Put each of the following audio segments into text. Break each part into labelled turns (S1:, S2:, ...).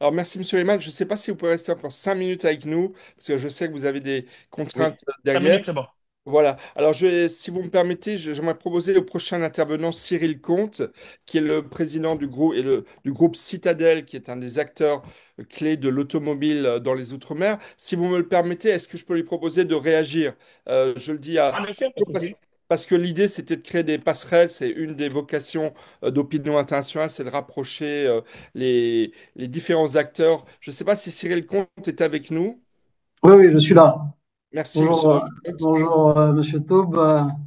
S1: Alors, merci, Monsieur Riemann. Je ne sais pas si vous pouvez rester encore 5 minutes avec nous, parce que je sais que vous avez des
S2: Oui.
S1: contraintes
S2: Cinq
S1: derrière.
S2: minutes, c'est bon.
S1: Voilà. Alors, si vous me permettez, j'aimerais proposer au prochain intervenant Cyril Comte, qui est le président du groupe, du groupe Citadel, qui est un des acteurs clés de l'automobile dans les Outre-mer. Si vous me le permettez, est-ce que je peux lui proposer de réagir? Je le dis
S2: Ah, bien sûr, pas de
S1: parce,
S2: souci.
S1: parce que l'idée, c'était de créer des passerelles. C'est une des vocations d'Opinion Internationale, c'est de rapprocher les différents acteurs. Je ne sais pas si Cyril Comte est avec nous.
S2: Oui, oui, je suis là.
S1: Merci, Monsieur
S2: Bonjour,
S1: Comte.
S2: bonjour Monsieur Taube,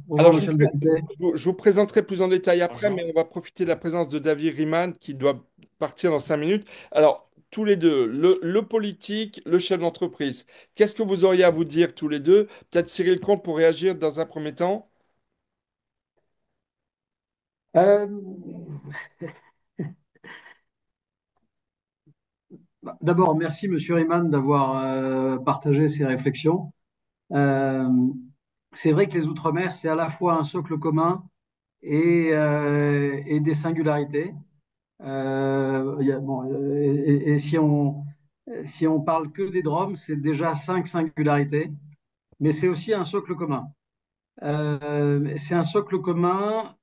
S2: bonjour
S1: Alors,
S2: Monsieur le député.
S1: je vous présenterai plus en détail après,
S2: Bonjour.
S1: mais on va profiter de la présence de David Riemann qui doit partir dans 5 minutes. Alors, tous les deux, le politique, le chef d'entreprise, qu'est-ce que vous auriez à vous dire tous les deux? Peut-être Cyril Comte pour réagir dans un premier temps.
S2: Euh, D'abord, merci Monsieur Riemann d'avoir partagé ces réflexions. Euh, c'est vrai que les Outre-mer, c'est à la fois un socle commun et des singularités. Et si on parle que des Drom, c'est déjà cinq singularités, mais c'est aussi un socle commun. C'est un socle commun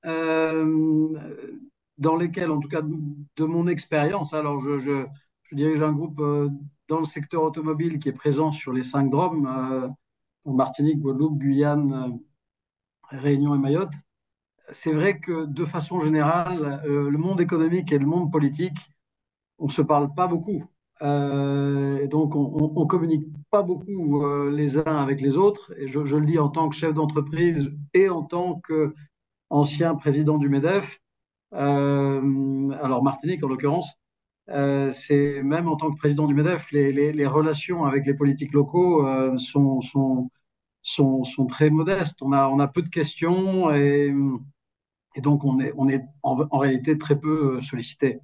S2: dans lequel, en tout cas de mon expérience, alors je dirige un groupe dans le secteur automobile qui est présent sur les cinq Drom, en Martinique, Guadeloupe, Guyane, Réunion et Mayotte. C'est vrai que de façon générale, le monde économique et le monde politique, on se parle pas beaucoup. Et donc, on communique pas beaucoup les uns avec les autres. Et je le dis en tant que chef d'entreprise et en tant qu'ancien président du MEDEF, alors Martinique en l'occurrence, c'est même en tant que président du MEDEF, les relations avec les politiques locaux sont très modestes. On a peu de questions et donc on est en réalité très peu sollicité.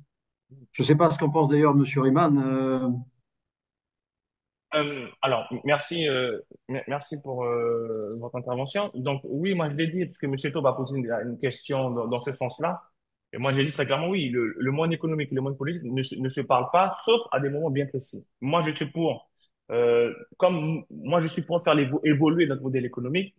S2: Je ne sais pas ce qu'en pense d'ailleurs Monsieur Riemann. Alors, merci, merci pour votre intervention. Donc, oui, moi je l'ai dit, parce que M. Taube a posé une question dans ce sens-là. Et moi, je l'ai dit très clairement, oui, le monde économique et le monde politique ne se parlent pas, sauf à des moments bien précis. Moi, je suis pour, comme moi, je suis pour faire évoluer notre modèle économique,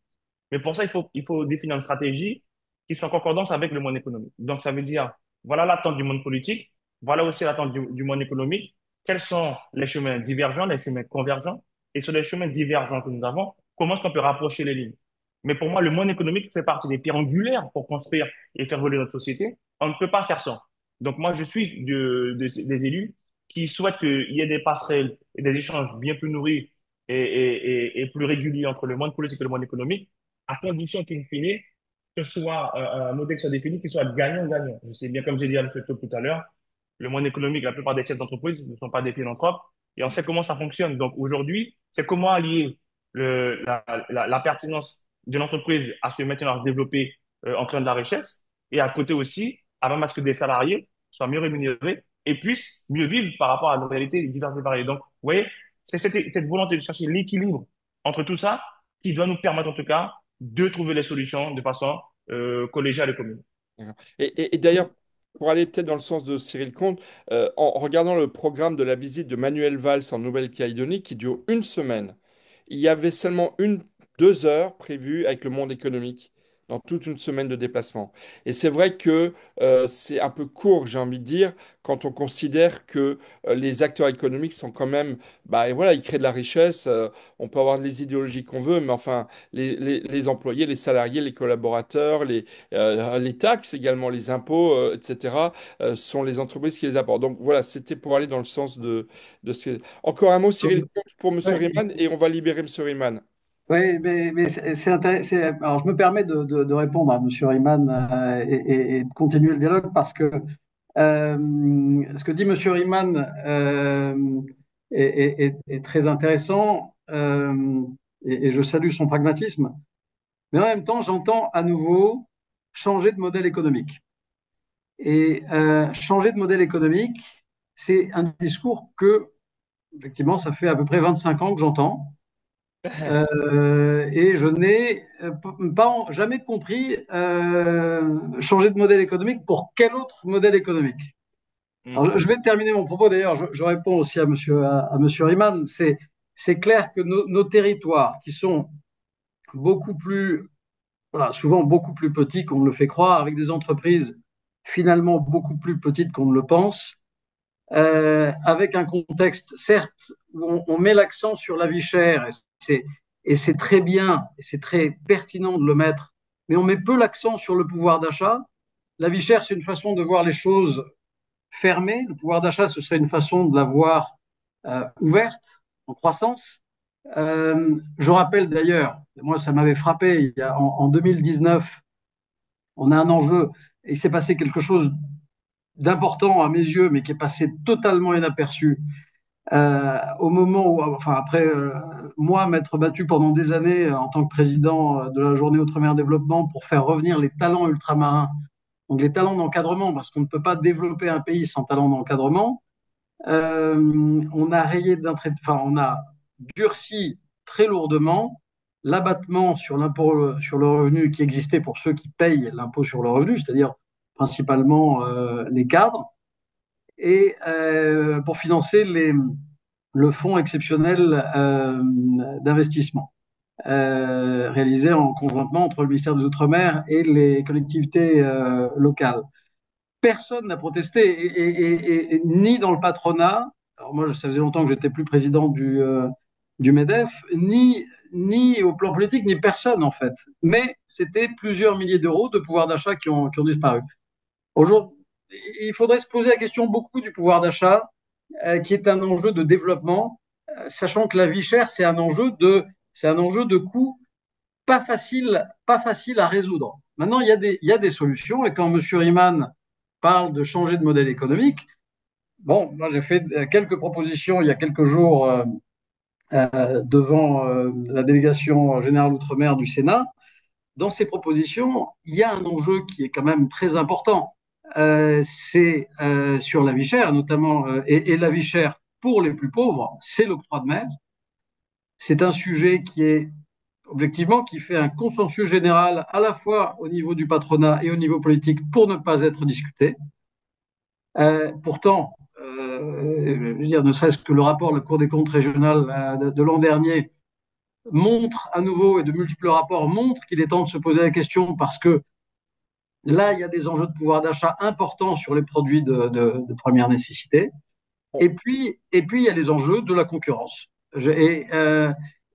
S2: mais pour ça, il faut définir une stratégie qui soit en concordance avec le monde économique. Donc, ça veut dire, voilà l'attente du monde politique, voilà aussi l'attente du monde économique. Quels sont les chemins divergents, les chemins convergents? Et sur les chemins divergents que nous avons, comment est-ce qu'on peut rapprocher les lignes? Mais pour moi, le monde économique fait partie des pierres angulaires pour construire et faire voler notre société. On ne peut pas faire ça. Donc, moi, je suis des élus qui souhaitent qu'il y ait des passerelles et des échanges bien plus nourris et plus réguliers entre le monde politique et le monde économique à condition qu'in fine, que ce soit un modèle qui soit défini, qui soit gagnant-gagnant. Je sais bien, comme j'ai dit à M. Top tout à l'heure, le monde économique, la plupart des chefs d'entreprise ne sont pas des philanthropes et on sait comment ça fonctionne. Donc aujourd'hui, c'est comment allier la pertinence d'une entreprise à se maintenir, à se développer en créant de la richesse et à côté aussi, avant à ce que des salariés soient mieux rémunérés et puissent mieux vivre par rapport à nos réalités diverses et variées. Donc, vous voyez, c'est cette volonté de chercher l'équilibre entre tout ça qui doit nous permettre en tout cas de trouver les solutions de façon collégiale et commune.
S1: D'accord. Et d'ailleurs, pour aller peut-être dans le sens de Cyril Comte, en regardant le programme de la visite de Manuel Valls en Nouvelle-Calédonie, qui dure une semaine, il y avait seulement 2 heures prévues avec le monde économique dans toute une semaine de déplacement. Et c'est vrai que c'est un peu court, j'ai envie de dire, quand on considère que les acteurs économiques sont quand même, bah et voilà, ils créent de la richesse. On peut avoir les idéologies qu'on veut, mais enfin, les employés, les salariés, les collaborateurs, les taxes également, les impôts, etc., sont les entreprises qui les apportent. Donc voilà, c'était pour aller dans le sens de ce que... Encore un mot, Cyril, pour M.
S2: Oui,
S1: Riemann, et on va libérer M. Riemann.
S2: oui, mais c'est intéressant. Alors, je me permets de répondre à M. Riemann et de continuer le dialogue parce que ce que dit M. Riemann est très intéressant et je salue son pragmatisme. Mais en même temps, j'entends à nouveau changer de modèle économique. Et changer de modèle économique, c'est un discours que, effectivement, ça fait à peu près 25 ans que j'entends. Et je n'ai jamais compris changer de modèle économique pour quel autre modèle économique. Mm.
S3: Alors, je vais terminer mon propos. D'ailleurs, je réponds aussi à monsieur Riemann. C'est clair que nos territoires, qui sont beaucoup plus, voilà, souvent beaucoup plus petits qu'on ne le fait croire, avec des entreprises finalement beaucoup plus petites qu'on ne le pense, avec un contexte, certes, où on met l'accent sur la vie chère, et c'est très bien, et c'est très pertinent de le mettre, mais on met peu l'accent sur le pouvoir d'achat. La vie chère, c'est une façon de voir les choses fermée. Le pouvoir d'achat, ce serait une façon de la voir ouverte, en croissance. Je rappelle d'ailleurs, moi ça m'avait frappé, en 2019, on a un enjeu, et il s'est passé quelque chose d'important à mes yeux, mais qui est passé totalement inaperçu. Au moment où, enfin après moi, m'être battu pendant des années en tant que président de la Journée Outre-mer Développement pour faire revenir les talents ultramarins, donc les talents d'encadrement, parce qu'on ne peut pas développer un pays sans talent d'encadrement. On a rayé d'un trait, enfin, on a durci très lourdement l'abattement sur l'impôt sur le revenu qui existait pour ceux qui payent l'impôt sur le revenu, c'est-à-dire principalement les cadres, et pour financer le fonds exceptionnel d'investissement réalisé en conjointement entre le ministère des Outre-mer et les collectivités locales. Personne n'a protesté, ni dans le patronat. Alors moi, ça faisait longtemps que j'étais plus président du MEDEF, ni au plan politique, ni personne en fait. Mais c'était plusieurs milliers d'euros de pouvoir d'achat qui ont disparu. Aujourd'hui, il faudrait se poser la question beaucoup du pouvoir d'achat, qui est un enjeu de développement, sachant que la vie chère, c'est un enjeu de coût pas facile à résoudre. Maintenant, il y a des solutions, et quand M. Riemann parle de changer de modèle économique, bon, moi j'ai fait quelques propositions il y a quelques jours devant la délégation générale Outre-mer du Sénat. Dans ces propositions, il y a un enjeu qui est quand même très important. C'est sur la vie chère, notamment, et la vie chère pour les plus pauvres, c'est l'octroi de mer. C'est un sujet qui est objectivement, qui fait un consensus général à la fois au niveau du patronat et au niveau politique pour ne pas être discuté. Pourtant, je veux dire, ne serait-ce que le rapport de la Cour des comptes régionale de l'an dernier montre à nouveau, et de multiples rapports montrent qu'il est temps de se poser la question, parce que là, il y a des enjeux de pouvoir d'achat importants sur les produits de première nécessité. Il y a les enjeux de la concurrence.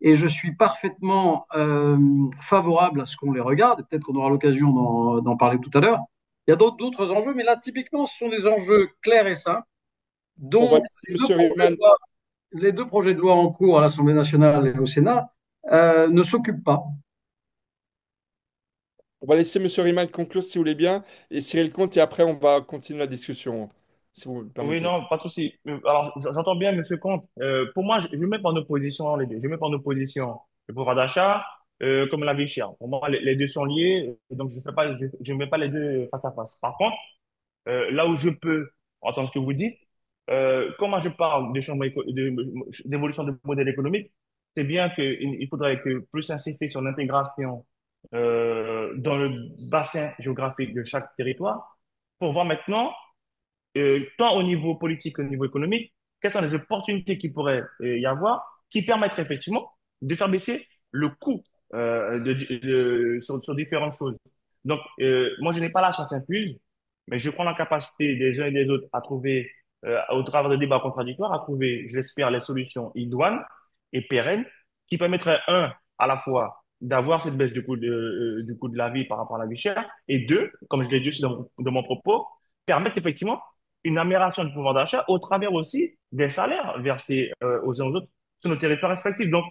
S3: Et je suis parfaitement favorable à ce qu'on les regarde. Peut-être qu'on aura l'occasion d'en parler tout à l'heure. Il y a d'autres enjeux, mais là, typiquement, ce sont des enjeux clairs et simples,
S1: On va
S3: dont
S1: laisser M. Riemann.
S3: les deux projets de loi en cours à l'Assemblée nationale et au Sénat ne s'occupent pas.
S1: On va laisser Monsieur Riemann conclure si vous voulez bien, et Cyril Comte, et après on va continuer la discussion, si vous le
S2: Oui,
S1: permettez.
S2: non, pas de souci. Alors, j'entends bien, Monsieur Comte. Pour moi, je mets pas en opposition les deux. Je mets pas en opposition le pouvoir d'achat comme la vie chère. Pour moi, les deux sont liés, donc je mets pas les deux face à face. Par contre, là où je peux entendre ce que vous dites, comment je parle de d'évolution de modèle économique, c'est bien qu'il faudrait que plus insister sur l'intégration dans le bassin géographique de chaque territoire pour voir maintenant tant au niveau politique qu'au niveau économique, quelles sont les opportunités qui pourraient y avoir qui permettraient effectivement de faire baisser le coût sur différentes choses. Donc, moi, je n'ai pas la science infuse, mais je prends la capacité des uns et des autres à trouver, au travers de débats contradictoires, à trouver, je l'espère, les solutions idoines et pérennes qui permettraient, un, à la fois d'avoir cette baisse du coût de la vie par rapport à la vie chère, et deux, comme je l'ai dit aussi dans mon propos, permettre effectivement une amélioration du pouvoir d'achat au travers aussi des salaires versés aux uns aux autres sur nos territoires respectifs. Donc,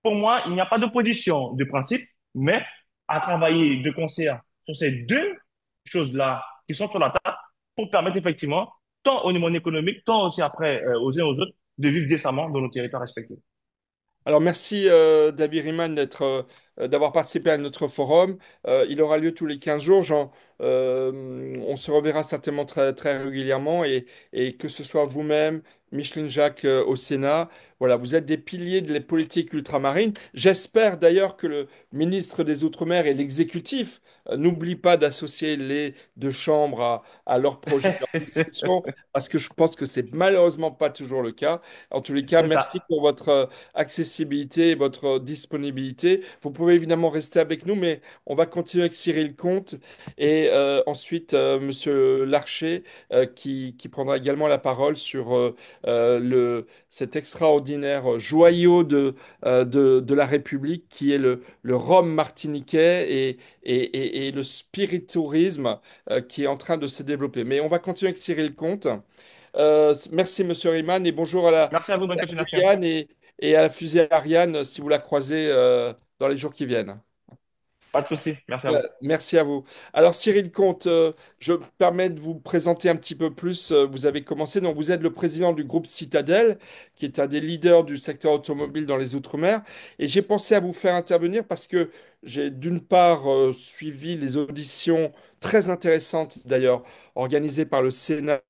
S2: pour moi, il n'y a pas d'opposition de principe, mais à travailler de concert sur ces deux choses-là qui sont sur la table pour permettre effectivement, tant au niveau économique, tant aussi après aux uns aux autres, de vivre décemment dans nos territoires respectifs.
S1: Alors merci David Riemann d'être d'avoir participé à notre forum. Il aura lieu tous les 15 jours. On se reverra certainement très, très régulièrement et que ce soit vous-même, Micheline Jacques au Sénat, voilà, vous êtes des piliers de la politique ultramarine. J'espère d'ailleurs que le ministre des Outre-mer et l'exécutif n'oublient pas d'associer les deux chambres à leurs projets, leurs discussions, parce que je pense que c'est malheureusement pas toujours le cas. En tous les cas,
S2: C'est
S1: merci
S2: ça.
S1: pour votre accessibilité et votre disponibilité. Vous pouvez évidemment rester avec nous, mais on va continuer avec Cyril Comte et ensuite Monsieur Larcher qui prendra également la parole sur cet extraordinaire joyau de la République qui est le rhum martiniquais et le spiritourisme qui est en train de se développer. Mais on va continuer avec Cyril Comte. Merci Monsieur Riemann et bonjour
S2: Merci à vous, bonne
S1: à
S2: continuation.
S1: Juliane et à la fusée Ariane si vous la croisez dans les jours qui viennent.
S2: Pas de souci. Merci à vous.
S1: Merci à vous. Alors Cyril Comte, je me permets de vous présenter un petit peu plus. Vous avez commencé, donc vous êtes le président du groupe Citadel, qui est un des leaders du secteur automobile dans les Outre-mer. Et j'ai pensé à vous faire intervenir parce que j'ai d'une part suivi les auditions très intéressantes d'ailleurs organisées par le Sénat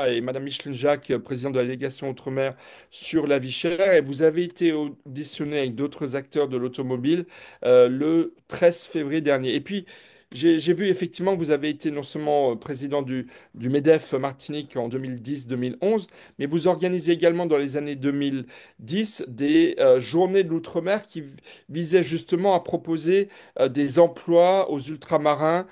S1: et Madame Micheline Jacques, présidente de la délégation Outre-mer, sur la vie chère. Et vous avez été auditionné avec d'autres acteurs de l'automobile le 13 février dernier. Et puis, j'ai vu effectivement que vous avez été non seulement président du MEDEF Martinique en 2010-2011, mais vous organisez également dans les années 2010 des journées de l'outre-mer qui visaient justement à proposer des emplois aux ultramarins,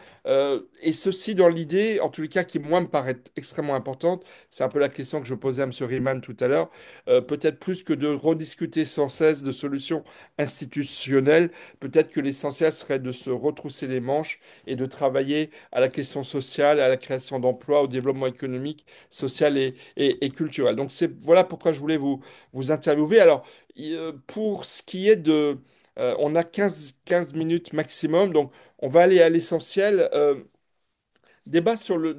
S1: et ceci dans l'idée, en tous les cas, qui moi me paraît extrêmement importante, c'est un peu la question que je posais à M. Riemann tout à l'heure, peut-être plus que de rediscuter sans cesse de solutions institutionnelles. Peut-être que l'essentiel serait de se retrousser les manches et de travailler à la question sociale, à la création d'emplois, au développement économique, social et culturel. Donc voilà pourquoi je voulais vous interviewer. Alors, pour ce qui est on a 15 minutes maximum, donc on va aller à l'essentiel. Déjà sur le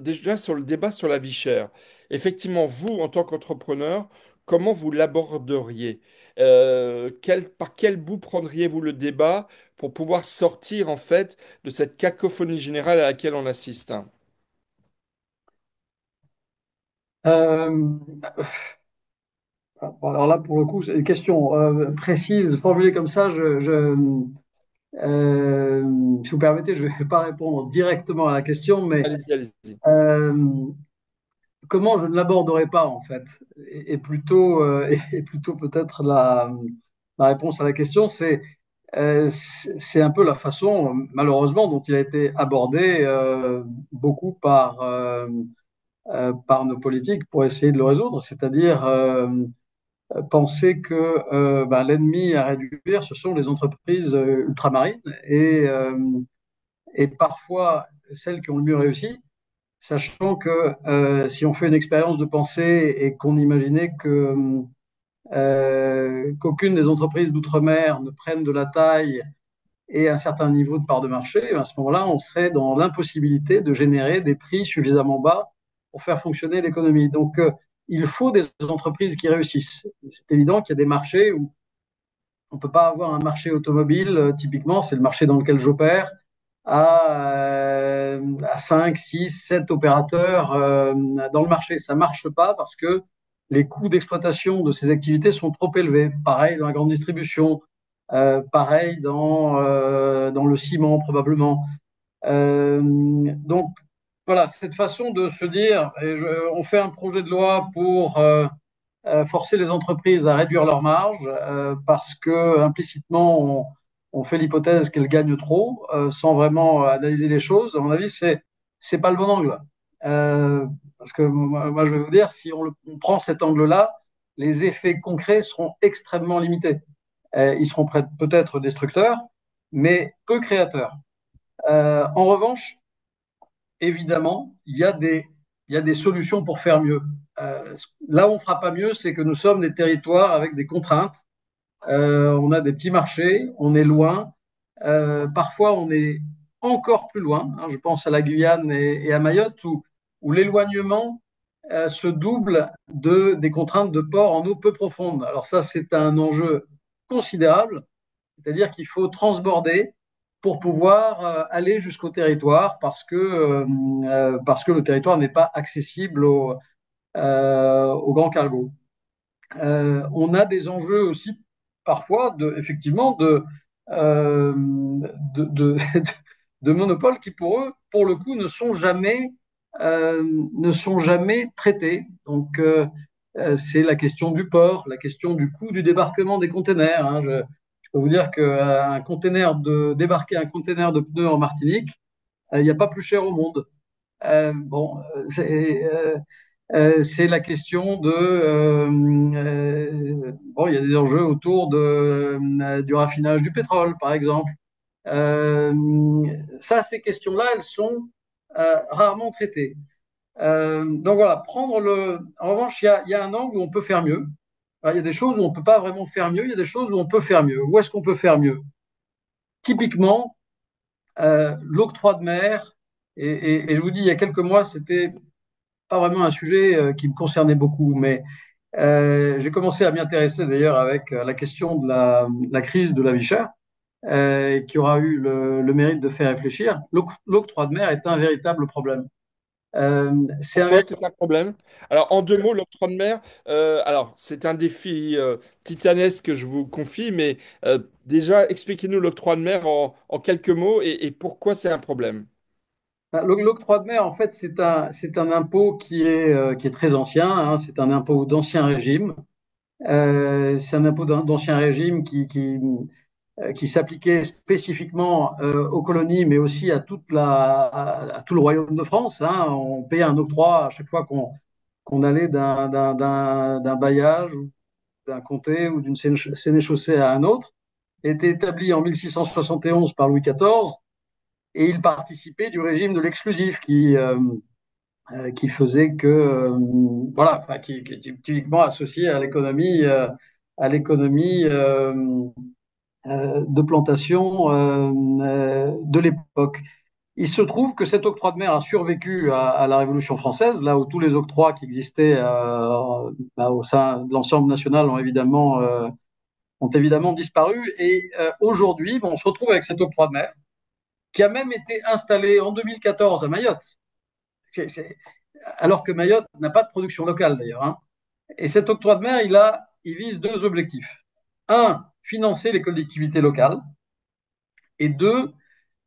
S1: débat sur la vie chère. Effectivement, vous, en tant qu'entrepreneur, comment vous l'aborderiez? Par quel bout prendriez-vous le débat pour pouvoir sortir en fait de cette cacophonie générale à laquelle on assiste?
S3: Euh, bon, alors là, pour le coup, c'est une question précise, formulée comme ça. Si vous permettez, je ne vais pas répondre directement à la question, mais
S1: Allez-y, allez-y.
S3: euh, comment je ne l'aborderai pas, en fait, et plutôt peut-être la réponse à la question, c'est un peu la façon, malheureusement, dont il a été abordé beaucoup par nos politiques pour essayer de le résoudre, c'est-à-dire penser que l'ennemi à réduire, ce sont les entreprises ultramarines et parfois celles qui ont le mieux réussi, sachant que si on fait une expérience de pensée et qu'on imaginait qu'aucune des entreprises d'outre-mer ne prenne de la taille et un certain niveau de part de marché, à ce moment-là, on serait dans l'impossibilité de générer des prix suffisamment bas pour faire fonctionner l'économie. Donc, il faut des entreprises qui réussissent. C'est évident qu'il y a des marchés où on ne peut pas avoir un marché automobile, typiquement, c'est le marché dans lequel j'opère, à 5, 6, 7 opérateurs dans le marché. Ça ne marche pas parce que les coûts d'exploitation de ces activités sont trop élevés. Pareil dans la grande distribution, pareil dans le ciment probablement. Donc voilà, cette façon de se dire, on fait un projet de loi pour forcer les entreprises à réduire leurs marges parce que implicitement on fait l'hypothèse qu'elles gagnent trop sans vraiment analyser les choses. À mon avis, c'est pas le bon angle. Parce que moi, je vais vous dire, si on prend cet angle-là, les effets concrets seront extrêmement limités. Ils seront peut-être destructeurs, mais peu créateurs. En revanche, évidemment, il y a des solutions pour faire mieux. Là où on ne fera pas mieux, c'est que nous sommes des territoires avec des contraintes. On a des petits marchés, on est loin. Parfois, on est encore plus loin. Hein, je pense à la Guyane et à Mayotte, où l'éloignement se double des contraintes de port en eau peu profonde. Alors ça, c'est un enjeu considérable c'est-à-dire qu'il faut transborder pour pouvoir aller jusqu'au territoire parce que le territoire n'est pas accessible aux grands cargos. On a des enjeux aussi parfois effectivement de, de monopoles qui pour eux, pour le coup, ne sont jamais traités. Donc c'est la question du port, la question du coût du débarquement des containers. Hein. Je peux vous dire qu'un container débarquer un container de pneus en Martinique, il n'y a pas plus cher au monde. Bon, c'est la question bon, il y a des enjeux autour du raffinage du pétrole, par exemple. Euh, Ça, ces questions-là, elles sont rarement traitées. Donc voilà, En revanche, il y a un angle où on peut faire mieux. Il y a des choses où on ne peut pas vraiment faire mieux, il y a des choses où on peut faire mieux. Où est-ce qu'on peut faire mieux? Typiquement, l'octroi de mer, et je vous dis, il y a quelques mois, c'était pas vraiment un sujet qui me concernait beaucoup, mais j'ai commencé à m'y intéresser d'ailleurs avec la question de la crise de la vie chère, qui aura eu le mérite de faire réfléchir. L'octroi de mer est un véritable problème. C'est un
S1: Pourquoi c'est un problème? Alors, en deux mots, l'octroi de mer, alors, c'est un défi titanesque que je vous confie, mais déjà, expliquez-nous l'octroi de mer en quelques mots et pourquoi c'est un problème.
S3: L'octroi de mer, en fait, c'est un impôt qui est très ancien, hein, c'est un impôt d'ancien régime. C'est un impôt d'ancien régime qui s'appliquait spécifiquement aux colonies, mais aussi à tout le royaume de France. Hein. On payait un octroi à chaque fois qu'on allait d'un bailliage, ou d'un comté ou d'une sénéchaussée à un autre. Il était établi en 1671 par Louis XIV et il participait du régime de l'exclusif qui faisait que, voilà, enfin, qui est typiquement associé à l'économie de plantation de l'époque. Il se trouve que cet octroi de mer a survécu à la Révolution française, là où tous les octrois qui existaient au sein de l'ensemble national ont évidemment disparu. Et aujourd'hui, bon, on se retrouve avec cet octroi de mer qui a même été installé en 2014 à Mayotte, alors que Mayotte n'a pas de production locale d'ailleurs. Hein. Et cet octroi de mer, il vise deux objectifs. Un, financer les collectivités locales. Et deux,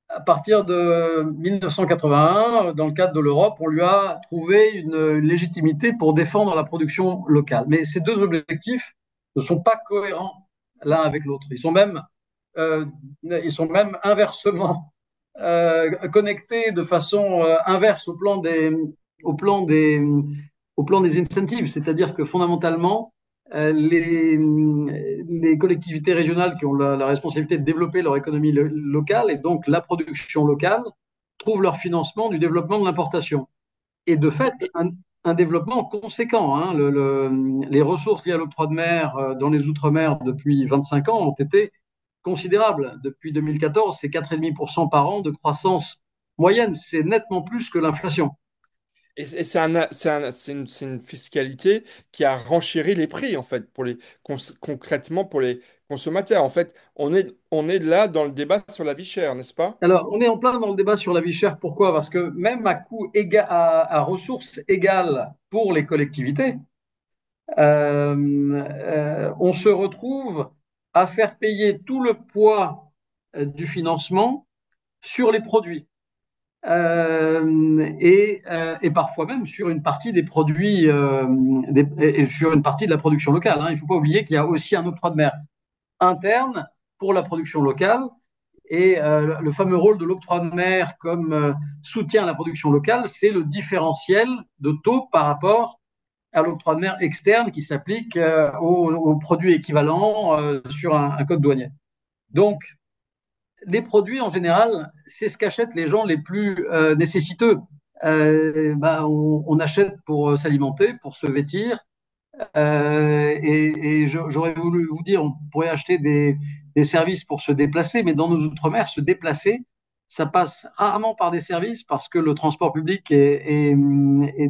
S3: à partir de 1981, dans le cadre de l'Europe, on lui a trouvé une légitimité pour défendre la production locale. Mais ces deux objectifs ne sont pas cohérents l'un avec l'autre. Euh, ils sont même inversement connectés de façon inverse au plan des, au plan des incentives. C'est-à-dire que fondamentalement, les collectivités régionales qui ont la responsabilité de développer leur économie locale et donc la production locale trouvent leur financement du développement de l'importation. Et de fait, un développement conséquent. Hein. Les ressources liées à l'octroi de mer dans les Outre-mer depuis 25 ans ont été considérables. Depuis 2014, c'est 4,5% par an de croissance moyenne. C'est nettement plus que l'inflation.
S1: Et c'est une fiscalité qui a renchéri les prix, en fait, concrètement pour les consommateurs. En fait, on est là dans le débat sur la vie chère, n'est-ce pas?
S3: Alors, on est en plein dans le débat sur la vie chère. Pourquoi? Parce que même à ressources égales pour les collectivités, on se retrouve à faire payer tout le poids du financement sur les produits. Et parfois même sur une partie des produits et sur une partie de la production locale. Hein. Il ne faut pas oublier qu'il y a aussi un octroi de mer interne pour la production locale et le fameux rôle de l'octroi de mer comme soutien à la production locale, c'est le différentiel de taux par rapport à l'octroi de mer externe qui s'applique aux produits équivalents sur un code douanier. Donc, les produits, en général, c'est ce qu'achètent les gens les plus nécessiteux. On achète pour s'alimenter, pour se vêtir. J'aurais voulu vous dire, on pourrait acheter des services pour se déplacer, mais dans nos outre-mer, se déplacer, ça passe rarement par des services parce que le transport public est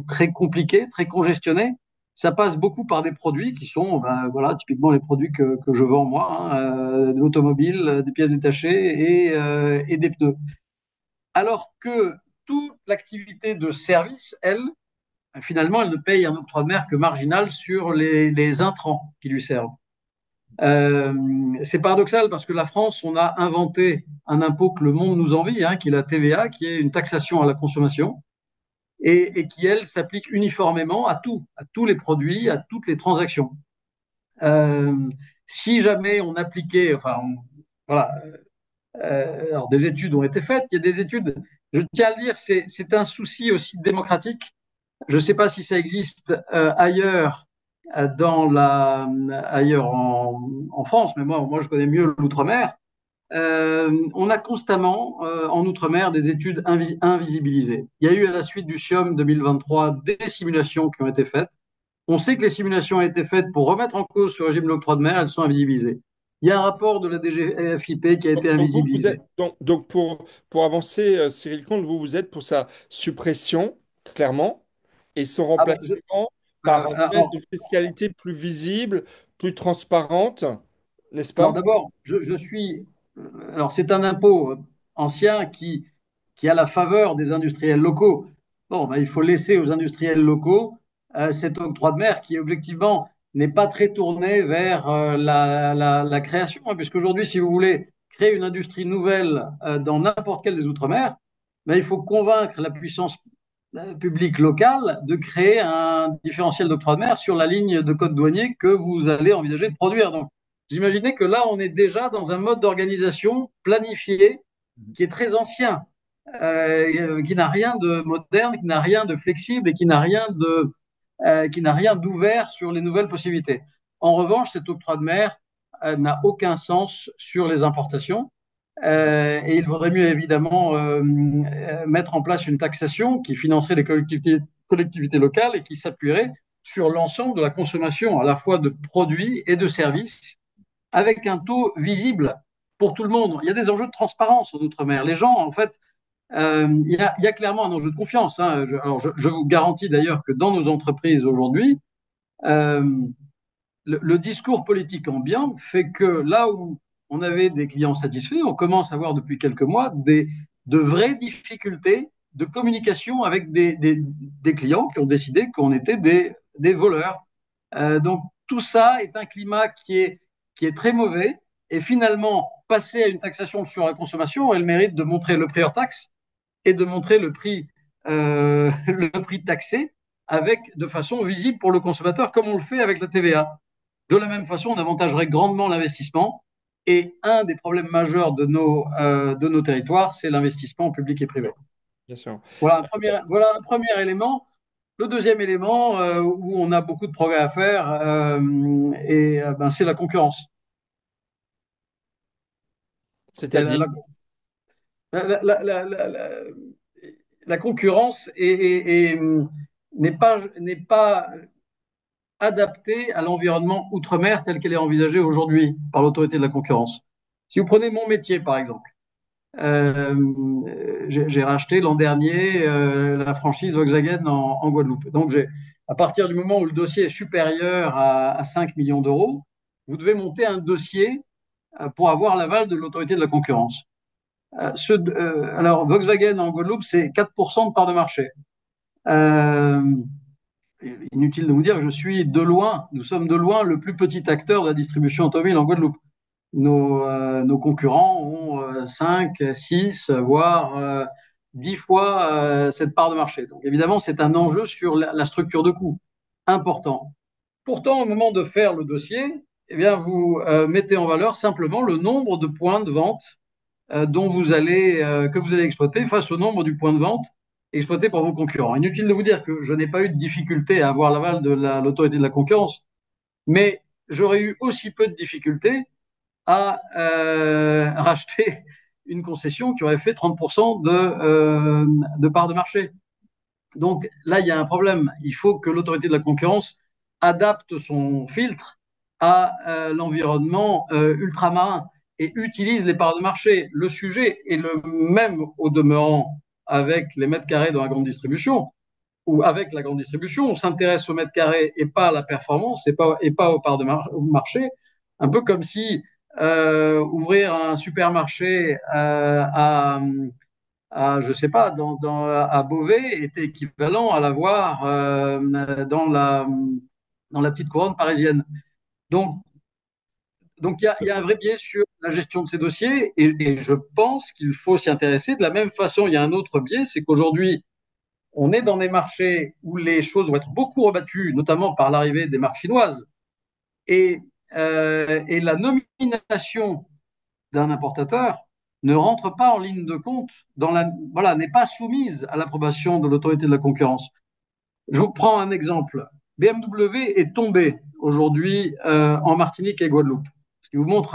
S3: très compliqué, très congestionné. ça passe beaucoup par des produits qui sont, ben, voilà, typiquement les produits que je vends moi, hein, de l'automobile, des pièces détachées et des pneus. Alors que toute l'activité de service, elle, finalement, elle ne paye un octroi de mer que marginal sur les intrants qui lui servent. C'est paradoxal parce que la France, on a inventé un impôt que le monde nous envie, hein, qui est la TVA, qui est une taxation à la consommation et qui, elle, s'applique uniformément à tous les produits, à toutes les transactions. Euh, si jamais on appliquait, voilà, alors des études ont été faites, il y a des études, je tiens à le dire, c'est un souci aussi démocratique. Je ne sais pas si ça existe ailleurs, ailleurs en France, mais moi je connais mieux l'outre-mer. On a constamment en Outre-mer des études invisibilisées. Il y a eu à la suite du CIOM 2023 des simulations qui ont été faites. On sait que les simulations ont été faites pour remettre en cause ce régime de l'octroi de mer, elles sont invisibilisées. Il y a un rapport de la DGFiP qui a été
S1: Donc, vous
S3: invisibilisé.
S1: êtes, donc pour avancer, Cyril Comte, vous êtes pour sa suppression, clairement, et son
S3: Ah ben,
S1: remplacement par un mode
S3: alors,
S1: de fiscalité plus visible, plus transparente, n'est-ce
S3: Alors
S1: pas?
S3: d'abord, je suis. Alors c'est un impôt ancien qui a la faveur des industriels locaux. Bon, ben, il faut laisser aux industriels locaux cet octroi de mer qui objectivement n'est pas très tourné vers la création, hein, puisqu'aujourd'hui, si vous voulez créer une industrie nouvelle dans n'importe quel des outre-mer, ben, il faut convaincre la puissance publique locale de créer un différentiel d'octroi de mer sur la ligne de code douanier que vous allez envisager de produire. Donc, j'imaginais que là, on est déjà dans un mode d'organisation planifié qui est très ancien, qui n'a rien de moderne, qui n'a rien de flexible et qui n'a rien d'ouvert sur les nouvelles possibilités. En revanche, cet octroi de mer n'a aucun sens sur les importations. Et il vaudrait mieux évidemment mettre en place une taxation qui financerait les collectivités locales et qui s'appuierait sur l'ensemble de la consommation, à la fois de produits et de services, avec un taux visible pour tout le monde. Il y a des enjeux de transparence en Outre-mer. Les gens, en fait, il y a clairement un enjeu de confiance, hein. Je vous garantis d'ailleurs que dans nos entreprises aujourd'hui, euh, le discours politique ambiant fait que là où on avait des clients satisfaits, on commence à avoir depuis quelques mois de vraies difficultés de communication avec des clients qui ont décidé qu'on était des voleurs. Donc tout ça est un climat qui est très mauvais et finalement, passer à une taxation sur la consommation, elle mérite de montrer le prix hors taxe et de montrer le prix taxé avec, de façon visible pour le consommateur, comme on le fait avec la TVA. De la même façon, on avantagerait grandement l'investissement. Et un des problèmes majeurs de nos territoires, c'est l'investissement public et privé.
S1: Bien sûr.
S3: Voilà un premier élément. Le deuxième élément où on a beaucoup de progrès à faire, ben, c'est la concurrence. La,
S1: C'est-à-dire,
S3: la, la, la, la, la, la concurrence n'est pas adaptée à l'environnement outre-mer tel qu'elle est envisagée aujourd'hui par l'autorité de la concurrence. Si vous prenez mon métier, par exemple, j'ai racheté l'an dernier la franchise Volkswagen en Guadeloupe. Donc, à partir du moment où le dossier est supérieur à 5 millions d'euros, vous devez monter un dossier pour avoir l'aval de l'autorité de la concurrence. Alors, Volkswagen en Guadeloupe, c'est 4% de part de marché. Euh, Inutile de vous dire que nous sommes de loin le plus petit acteur de la distribution automobile en Guadeloupe. Nos concurrents ont 5, 6, voire 10 fois cette part de marché. Donc évidemment, c'est un enjeu sur la structure de coût important. Pourtant, au moment de faire le dossier, eh bien, vous mettez en valeur simplement le nombre de points de vente que vous allez exploiter face au nombre du point de vente exploité par vos concurrents. Inutile de vous dire que je n'ai pas eu de difficulté à avoir l'aval de l'autorité de la concurrence, mais j'aurais eu aussi peu de difficultés à racheter une concession qui aurait fait 30% de part de marché. Donc là, il y a un problème. Il faut que l'autorité de la concurrence adapte son filtre à l'environnement ultramarin et utilise les parts de marché. Le sujet est le même au demeurant avec les mètres carrés dans la grande distribution. ou avec la grande distribution, on s'intéresse au mètre carré et pas à la performance et pas aux parts de au marché. Un peu comme si ouvrir un supermarché je sais pas, à Beauvais était équivalent à l'avoir dans la petite couronne parisienne. Donc, il y a un vrai biais sur la gestion de ces dossiers et je pense qu'il faut s'y intéresser. De la même façon, il y a un autre biais, c'est qu'aujourd'hui, on est dans des marchés où les choses vont être beaucoup rebattues, notamment par l'arrivée des marques chinoises. Et, et la nomination d'un importateur ne rentre pas en ligne de compte, voilà, n'est pas soumise à l'approbation de l'autorité de la concurrence. Je vous prends un exemple. BMW est tombé aujourd'hui en Martinique et Guadeloupe, ce qui vous montre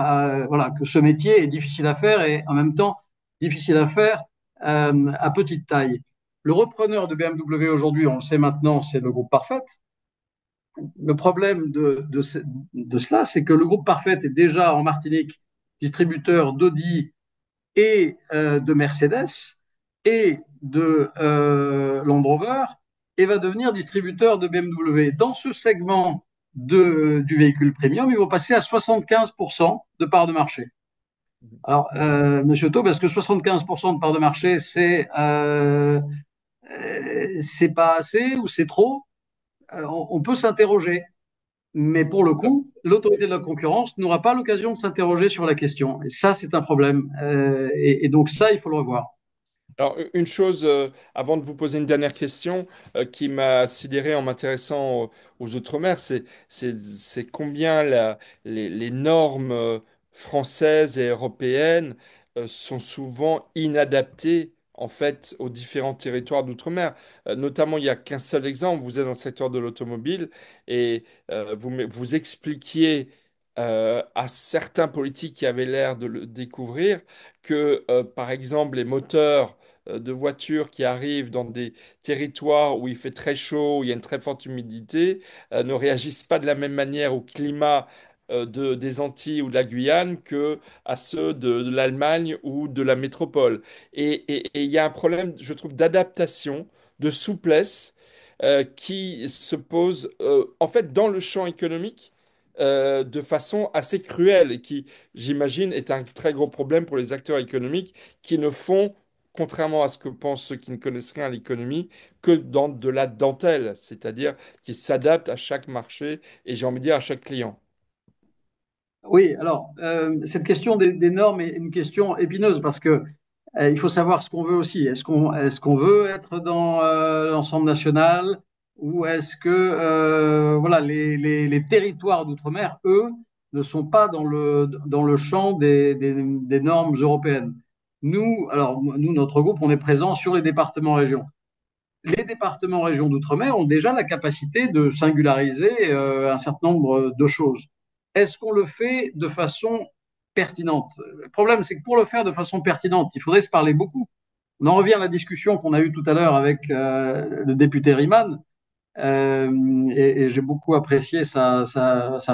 S3: voilà, que ce métier est difficile à faire et en même temps difficile à faire à petite taille. Le repreneur de BMW aujourd'hui, on le sait maintenant, c'est le groupe Parfait. Le problème de cela, c'est que le groupe Parfait est déjà en Martinique distributeur d'Audi et de Mercedes et de Land Rover et va devenir distributeur de BMW. Dans ce segment du véhicule premium, ils vont passer à 75% de part de marché. Alors, Monsieur Taube, est-ce que 75% de part de marché, c'est pas assez ou c'est trop? On peut s'interroger. Mais pour le coup, l'autorité de la concurrence n'aura pas l'occasion de s'interroger sur la question. Et ça, c'est un problème. Et donc ça, il faut le revoir.
S1: Alors, une chose, avant de vous poser une dernière question, qui m'a sidéré en m'intéressant aux Outre-mer, c'est combien les normes françaises et européennes sont souvent inadaptées, en fait, aux différents territoires d'Outre-mer. Notamment, il n'y a qu'un seul exemple, vous êtes dans le secteur de l'automobile et vous expliquiez à certains politiques qui avaient l'air de le découvrir que, par exemple, les moteurs de voitures qui arrivent dans des territoires où il fait très chaud, où il y a une très forte humidité, ne réagissent pas de la même manière au climat des Antilles ou de la Guyane que à ceux de l'Allemagne ou de la métropole. Et il y a un problème, je trouve, d'adaptation, de souplesse qui se pose en fait dans le champ économique. De façon assez cruelle et qui, j'imagine, est un très gros problème pour les acteurs économiques qui ne font, contrairement à ce que pensent ceux qui ne connaissent rien à l'économie, que dans de la dentelle, c'est-à-dire qui s'adapte à chaque marché et j'ai envie de dire à chaque client.
S3: Oui, alors, cette question des normes est une question épineuse parce que il faut savoir ce qu'on veut aussi. Est-ce qu'on veut être dans l'ensemble national ou est-ce que voilà, les territoires d'outre-mer, eux, ne sont pas dans le champ des normes européennes? Nous, notre groupe, on est présent sur les départements-régions. Les départements-régions d'outre-mer ont déjà la capacité de singulariser un certain nombre de choses. Est-ce qu'on le fait de façon pertinente? Le problème, c'est que pour le faire de façon pertinente, il faudrait se parler beaucoup. On en revient à la discussion qu'on a eue tout à l'heure avec le député Riemann, et j'ai beaucoup apprécié sa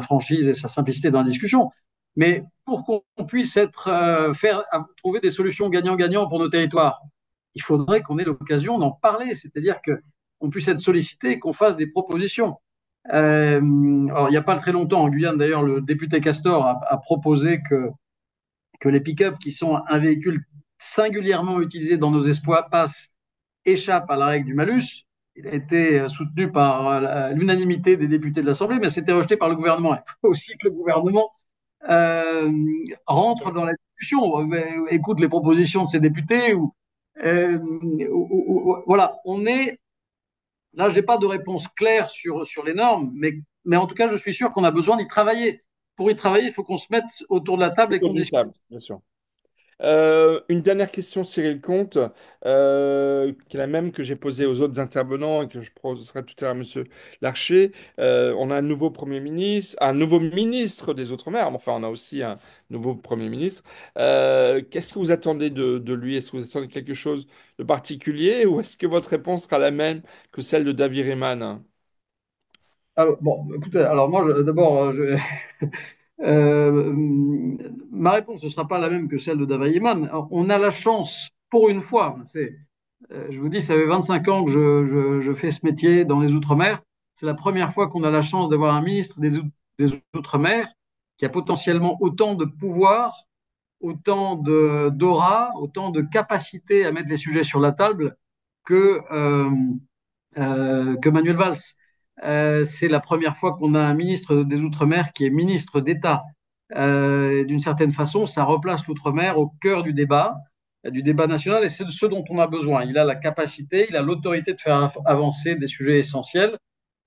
S3: franchise et sa simplicité dans la discussion. Mais pour qu'on puisse trouver des solutions gagnant-gagnant pour nos territoires, il faudrait qu'on ait l'occasion d'en parler, c'est-à-dire qu'on puisse être sollicité, qu'on fasse des propositions. Alors, il n'y a pas très longtemps, en Guyane, d'ailleurs, le député Castor a proposé que les pick-up, qui sont un véhicule singulièrement utilisé dans nos espaces, échappent à la règle du malus. Il a été soutenu par l'unanimité des députés de l'Assemblée, mais c'était rejeté par le gouvernement. Il faut aussi que le gouvernement euh, rentre dans la discussion, écoute les propositions de ces députés. Voilà, on est là, j'ai pas de réponse claire sur les normes, mais en tout cas, je suis sûr qu'on a besoin d'y travailler. Pour y travailler, il faut qu'on se mette autour de la table et
S1: Autour
S3: qu'on
S1: d'une
S3: discute.
S1: table, bien sûr. Une dernière question, Cyril Comte, qui est la même que j'ai posée aux autres intervenants et que je poserai tout à l'heure à Monsieur Larcher. On a un nouveau Premier ministre, un nouveau ministre des Outre-mer, mais enfin on a aussi un nouveau Premier ministre. Qu'est-ce que vous attendez de lui? Est-ce que vous attendez quelque chose de particulier ou est-ce que votre réponse sera la même que celle de David Riemann?
S3: Alors, bon, écoutez, alors moi, d'abord, euh, ma réponse ne sera pas la même que celle de Dava Yeman. On a la chance, pour une fois, Je vous dis, ça fait 25 ans que je fais ce métier dans les Outre-mer. C'est la première fois qu'on a la chance d'avoir un ministre des Outre-mer qui a potentiellement autant de pouvoir, autant d'aura, autant de capacité à mettre les sujets sur la table que, que Manuel Valls. C'est la première fois qu'on a un ministre des Outre-mer qui est ministre d'État. D'une certaine façon, ça replace l'Outre-mer au cœur du débat national, et c'est de ce dont on a besoin. Il a la capacité, il a l'autorité de faire avancer des sujets essentiels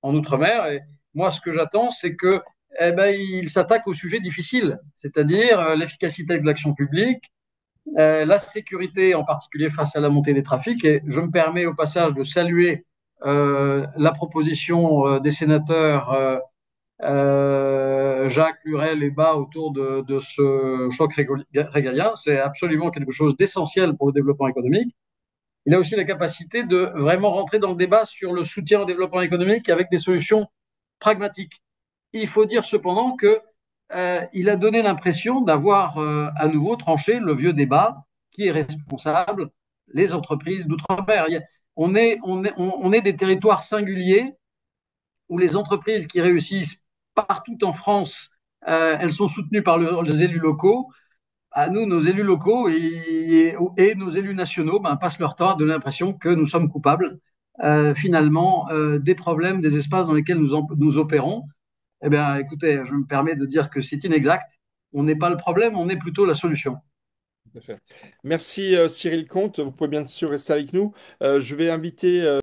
S3: en Outre-mer. Et moi, ce que j'attends, c'est que, il s'attaque aux sujets difficiles, c'est-à-dire l'efficacité de l'action publique, la sécurité, en particulier face à la montée des trafics. Et je me permets au passage de saluer la proposition des sénateurs Jacques, Lurel et Bas autour de ce choc régalien. C'est absolument quelque chose d'essentiel pour le développement économique. Il a aussi la capacité de vraiment rentrer dans le débat sur le soutien au développement économique avec des solutions pragmatiques. Il faut dire cependant que il a donné l'impression d'avoir à nouveau tranché le vieux débat qui est responsable les entreprises d'outre-mer. On est des territoires singuliers où les entreprises qui réussissent partout en France, elles sont soutenues par les élus locaux. À nous, nos élus locaux et nos élus nationaux passent leur temps à donner l'impression que nous sommes coupables, finalement, des problèmes, des espaces dans lesquels nous opérons. Eh bien, écoutez, je me permets de dire que c'est inexact. On n'est pas le problème, on est plutôt la solution.
S1: Tout à fait. Merci Cyril Comte, vous pouvez bien sûr rester avec nous. Je vais inviter